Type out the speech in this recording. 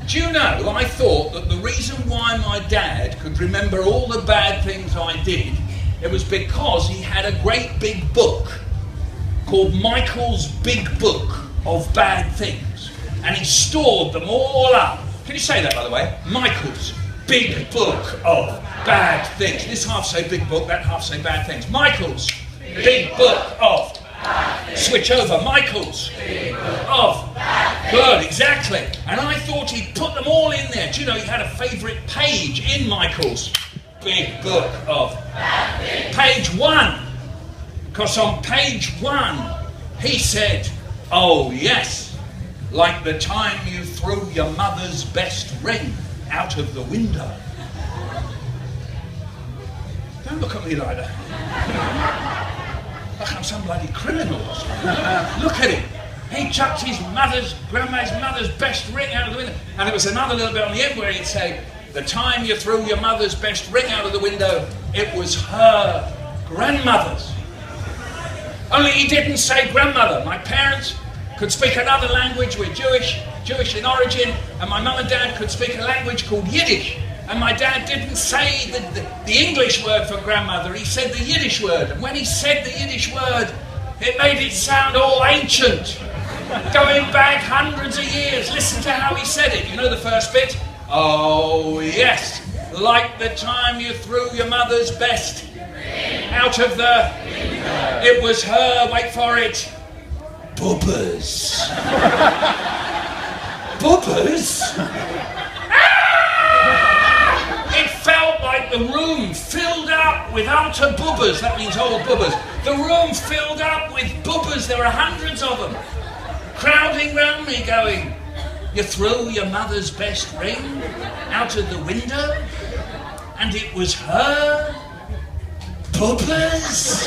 Do you know, I thought that the reason why my dad could remember all the bad things I did, it was because he had a great big book called Michael's Big Book of Bad Things. And he stored them all up. Can you say that, by the way? Michael's Big Book of Bad Things. This half say big book, that half say bad things. Michael's Big Book of Bad Things. Switch over. Michael's Big Book of Bad Things. Good, exactly. And I thought he'd put them all in there. Do you know he had a favourite page in Michael's Big Book of Bad Things? Page 1. Because on page 1, he said, oh yes, like the time you threw your mother's best ring out of the window. Don't look at me like that. Like I'm some bloody criminal or something. Look at him. He chucked his grandma's mother's best ring out of the window. And there was another little bit on the end where he'd say, the time you threw your mother's best ring out of the window, it was her grandmother's. Only he didn't say grandmother. My parents could speak another language. We're Jewish in origin, and my mum and dad could speak a language called Yiddish. And my dad didn't say the English word for grandmother, he said the Yiddish word. And when he said the Yiddish word, it made it sound all ancient, going back hundreds of years. Listen to how he said it. You know the first bit? Oh yes, like the time you threw your mother's best out of the... It was her, wait for it, bubbers. Bubbers? It felt like the room filled up with outer bubbers. That means old bubbers. The room filled up with bubbers. There were hundreds of them crowding round me going, you threw your mother's best ring out of the window and it was her bubbers?